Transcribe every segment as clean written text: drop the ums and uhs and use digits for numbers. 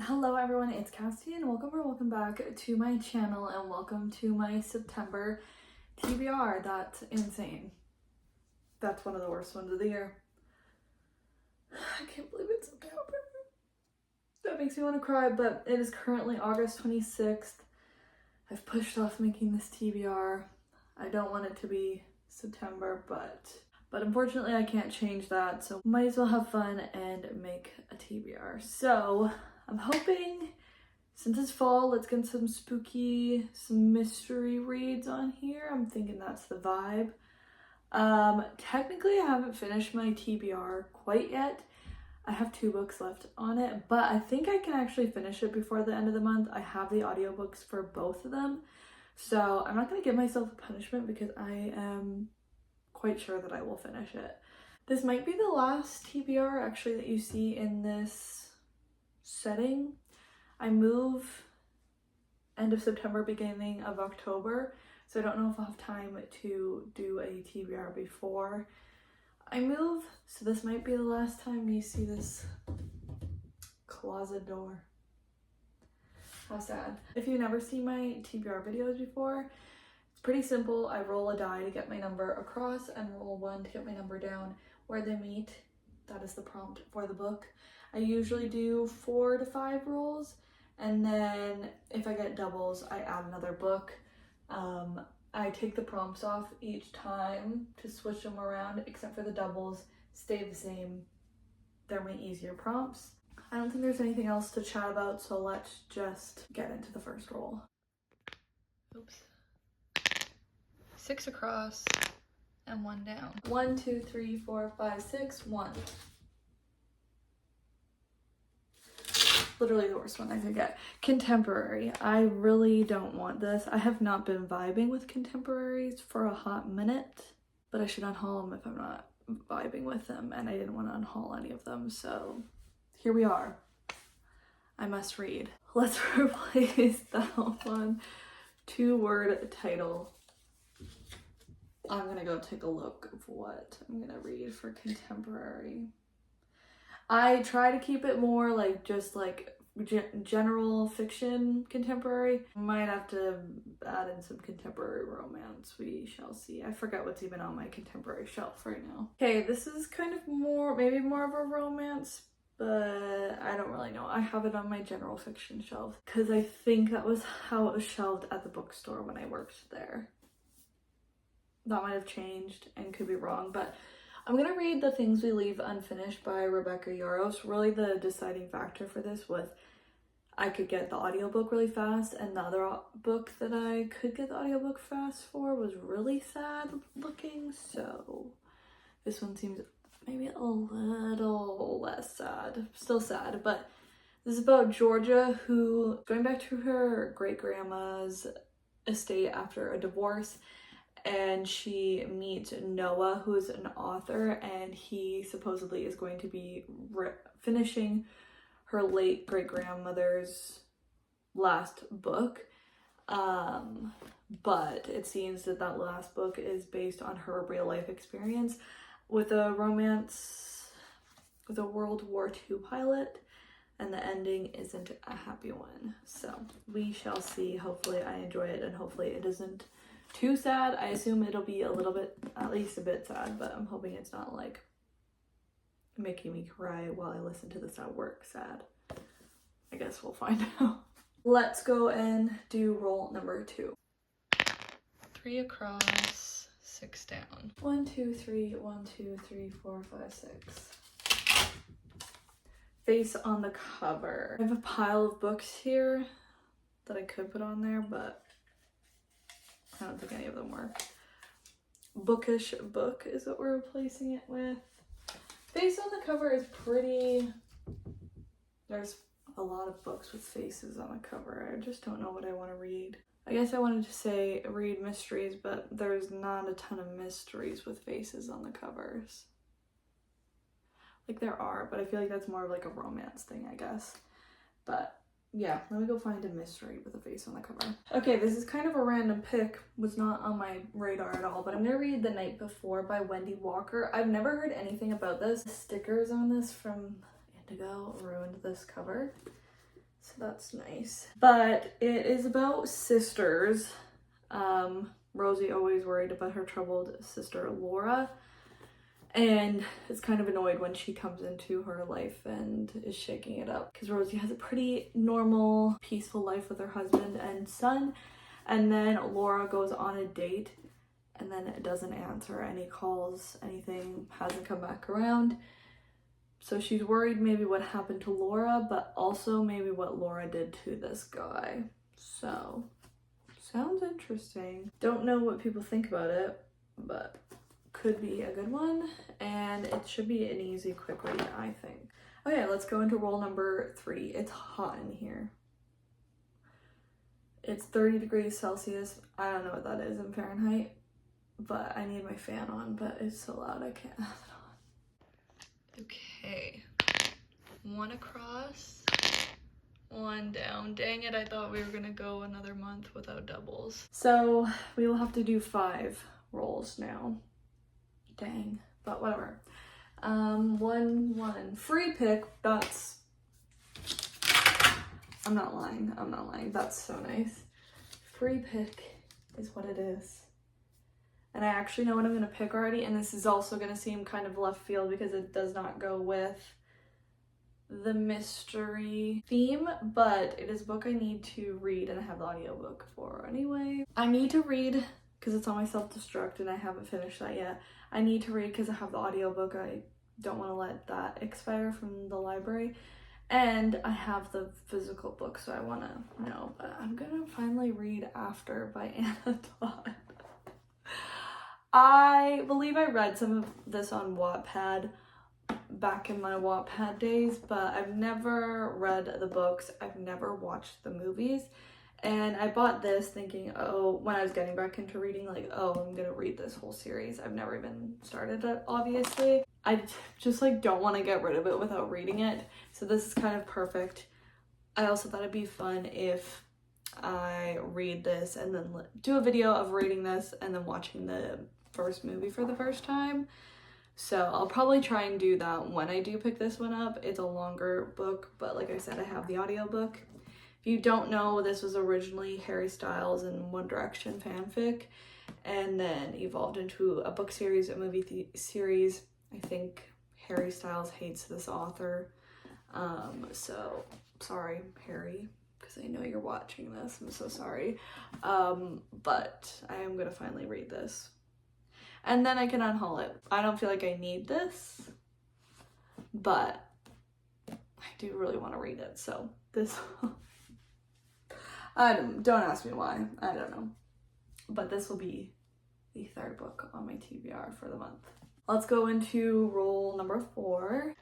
Hello everyone, it's Cassie and welcome back to my channel and welcome to my September TBR. That's insane. That's one of the worst ones of the year. I can't believe it's September. That makes me want to cry, but it is currently August 26th. I've pushed off making this TBR. I don't want it to be September, but unfortunately I can't change that, so might as well have fun and make a TBR. So I'm hoping, since it's fall, let's get some spooky, some mystery reads on here. I'm thinking that's the vibe. Technically I haven't finished my TBR quite yet. I have 2 books left on it, but I think I can actually finish it before the end of the month. I have the audiobooks for both of them, so I'm not going to give myself a punishment because I am quite sure that I will finish it. This might be the last TBR actually that you see in this setting. I move end of September, beginning of October, so I don't know if I'll have time to do a TBR before I move, so this might be the last time you see this closet door. How sad. If you've never seen my TBR videos before, it's pretty simple. I roll a die to get my number across and roll 1 to get my number down. Where they meet, that is the prompt for the book. I usually do 4 to 5 rolls, and then if I get doubles, I add another book. I take the prompts off each time to switch them around, except for the doubles stay the same. They're my easier prompts. I don't think there's anything else to chat about, so let's just get into the first roll. Oops. 6 across and 1 down. 1, 2, 3, 4, 5, 6, 1. Literally the worst one I could get. Contemporary. I really don't want this. I have not been vibing with contemporaries for a hot minute, but I should unhaul them if I'm not vibing with them, and I didn't want to unhaul any of them, so here we are. I must read. Let's replace that one. 2-word title. I'm gonna go take a look of what I'm gonna read for contemporary. I try to keep it more like just like general fiction contemporary. Might have to add in some contemporary romance. We shall see. I forget what's even on my contemporary shelf right now. Okay, this is kind of maybe more of a romance, but I don't really know. I have it on my general fiction shelf because I think that was how it was shelved at the bookstore when I worked there. That might have changed and could be wrong, but I'm gonna read The Things We Leave Unfinished by Rebecca Yarros. Really the deciding factor for this was I could get the audiobook really fast, and the other book that I could get the audiobook fast for was really sad looking, so this one seems maybe a little less sad. Still sad, but this is about Georgia, who going back to her great-grandma's estate after a divorce, and she meets Noah, who is an author, and he supposedly is going to be finishing her late great-grandmother's last book. But it seems that last book is based on her real-life experience with a romance with a World War II pilot, and the ending isn't a happy one. So we shall see. Hopefully I enjoy it, and hopefully it isn't too sad. I assume it'll be a little bit, at least a bit sad, but I'm hoping it's not like making me cry while I listen to this at work sad. I guess we'll find out. Let's go and do roll number 2. 3 across, 6 down. 1, 2, 3, 1, 2, 3, 4, 5, 6. Face on the cover. I have a pile of books here that I could put on there, but I don't think any of them work. Bookish book is what we're replacing it with. Face on the cover is pretty. There's a lot of books with faces on the cover. I just don't know what I want to read. I guess I wanted to say read mysteries, but there's not a ton of mysteries with faces on the covers. Like there are, but I feel like that's more of like a romance thing, I guess. But yeah, let me go find a mystery with a face on the cover. Okay, this is kind of a random pick. Was not on my radar at all, but I'm gonna read The Night Before by Wendy Walker. I've never heard anything about this. The stickers on this from Indigo ruined this cover. that's nice. But it is about sisters. Rosie always worried about her troubled sister Laura, and is kind of annoyed when she comes into her life and is shaking it up, because Rosie has a pretty normal, peaceful life with her husband and son, and then Laura goes on a date and then it doesn't answer any calls, anything, hasn't come back around. So she's worried maybe what happened to Laura, but also maybe what Laura did to this guy. So, sounds interesting. Don't know what people think about it, but could be a good one. And it should be an easy, quick read, I think. Okay, let's go into roll number 3. It's hot in here. It's 30 degrees Celsius. I don't know what that is in Fahrenheit, but I need my fan on, but it's so loud I can't have it on. Okay, 1 across, 1 down. Dang it, I thought we were gonna go another month without doubles. So we will have to do 5 rolls now. Dang, but whatever. 1 free pick. That's, I'm not lying, that's so nice. Free pick is what it is. And I actually know what I'm gonna pick already, and this is also gonna seem kind of left field because it does not go with the mystery theme, but it is a book I need to read, and I have the audiobook for anyway. I need to read because it's on my self-destruct and I haven't finished that yet. I need to read because I have the audiobook. I don't want to let that expire from the library. And I have the physical book, so I want to know. But I'm gonna finally read After by Anna Todd. I believe I read some of this on Wattpad back in my Wattpad days, but I've never read the books. I've never watched the movies. And I bought this thinking, oh, when I was getting back into reading, like, oh, I'm gonna read this whole series. I've never even started it, obviously. I just like don't want to get rid of it without reading it. So this is kind of perfect. I also thought it'd be fun if I read this and then do a video of reading this and then watching the first movie for the first time. So I'll probably try and do that when I do pick this one up. It's a longer book, but like I said, I have the audiobook. If you don't know, this was originally Harry Styles and One Direction fanfic, and then evolved into a book series, a movie series. I think Harry Styles hates this author. So sorry, Harry, because I know you're watching this. I'm so sorry. But I am gonna finally read this. And then I can unhaul it. I don't feel like I need this, but I do really want to read it. So this, don't ask me why. I don't know. But this will be the 3rd book on my TBR for the month. Let's go into roll number 4.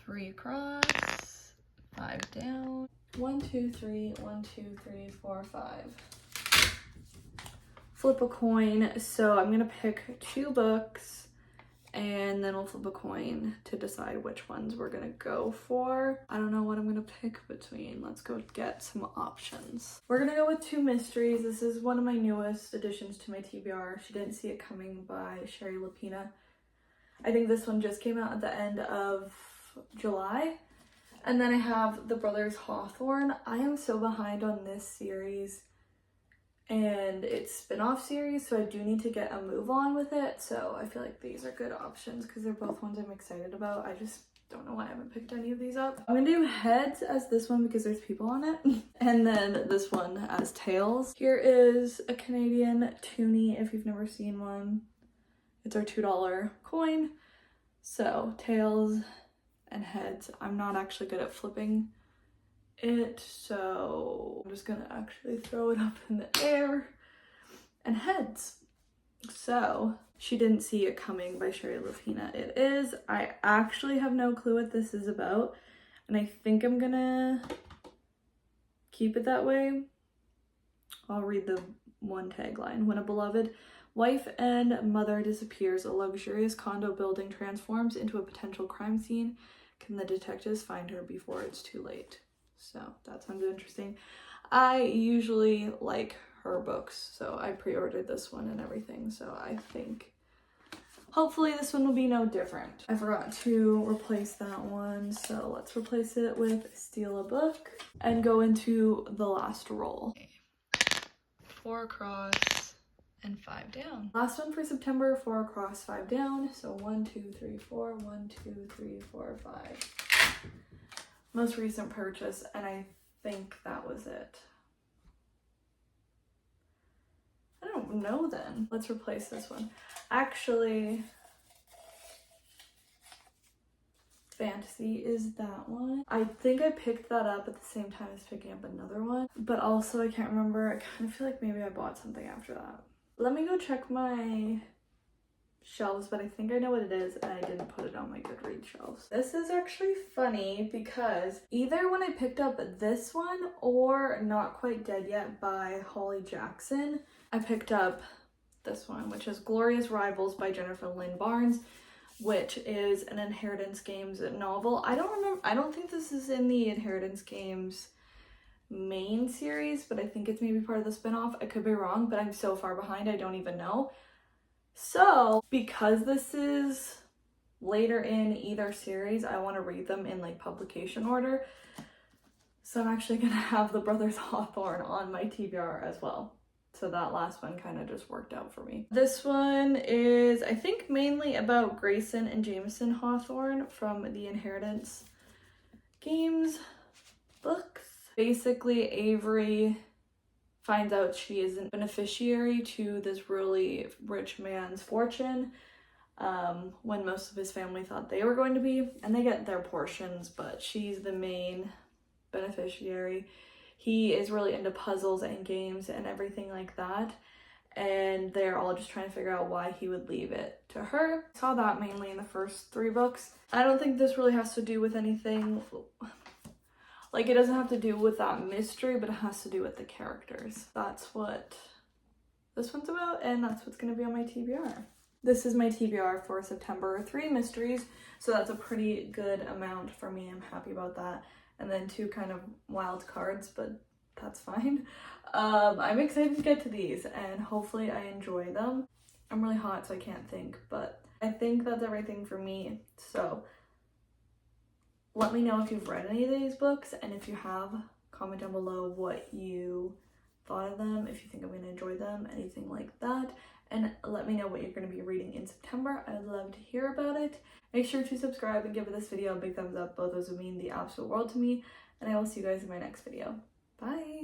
3 across, 5 down. 1, 2, 3, 1, 2, 3, 4, 5. Flip a coin. So I'm gonna pick 2 books and then we'll flip a coin to decide which ones we're gonna go for. I don't know what I'm gonna pick between. Let's go get some options. We're gonna go with 2 mysteries. This is one of my newest additions to my TBR. She Didn't See It Coming by Sherry Lapina. I think this one just came out at the end of July. And then I have The Brothers Hawthorne. I am so behind on this series and it's spin-off series, so I do need to get a move on with it. So I feel like these are good options because they're both ones I'm excited about. I just don't know why I haven't picked any of these up. I'm gonna do Heads as this one because there's people on it, and then this one as Tails. Here is a Canadian toonie if you've never seen one. It's our $2 coin. So Tails and Heads. I'm not actually good at flipping it, so I'm just gonna actually throw it up in the air. And Heads. So She Didn't See It Coming by Sherry Lapina. It is. I actually have no clue what this is about, and I think I'm gonna keep it that way. I'll read the one tagline. When a beloved wife and mother disappears, a luxurious condo building transforms into a potential crime scene. Can the detectives find her before it's too late? So that sounds interesting. I usually like her books, so I pre-ordered this one and everything, so I think hopefully this one will be no different. I forgot to replace that one, so let's replace it with Steal a Book and go into the last roll. 4 across and 5 down. Last one for September, 4 across, 5 down. So 1, 2, 3, 4, 1, 2, 3, 4, 5. Most recent purchase, and I think that was it. I don't know then. Let's replace this one. Actually, Fantasy is that one. I think I picked that up at the same time as picking up another one, but also I can't remember. I kind of feel like maybe I bought something after that. Let me go check my shelves, but I think I know what it is and I didn't put it on my Goodreads shelves. This is actually funny because either when I picked up this one or Not Quite Dead Yet by Holly Jackson, I picked up this one, which is Glorious Rivals by Jennifer Lynn Barnes, which is an Inheritance Games novel. I don't think this is in the Inheritance Games main series, but I think it's maybe part of the spinoff. I could be wrong, but I'm so far behind I don't even know. So because this is later in either series, I want to read them in like publication order. So I'm actually gonna have the Brothers Hawthorne on my TBR as well. So that last one kind of just worked out for me. This one is, I think, mainly about Grayson and Jameson Hawthorne from the Inheritance Games books. Basically, Avery finds out she is a beneficiary to this really rich man's fortune when most of his family thought they were going to be, and they get their portions, but she's the main beneficiary. He is really into puzzles and games and everything like that, and they're all just trying to figure out why he would leave it to her. I saw that mainly in the first 3 books. I don't think this really has to do with anything, like it doesn't have to do with that mystery, but it has to do with the characters. That's what this one's about, and that's what's going to be on my TBR. This is my TBR for September, 3 mysteries, so that's a pretty good amount for me. I'm happy about that. And then 2 kind of wild cards, but that's fine. I'm excited to get to these and hopefully I enjoy them. I'm really hot, so I can't think, but I think that's everything for me. So let me know if you've read any of these books, and if you have, comment down below what you thought of them, if you think I'm going to enjoy them, anything like that. And let me know what you're going to be reading in September. I'd love to hear about it. Make sure to subscribe and give this video a big thumbs up. Both those would mean the absolute world to me. And I will see you guys in my next video. Bye!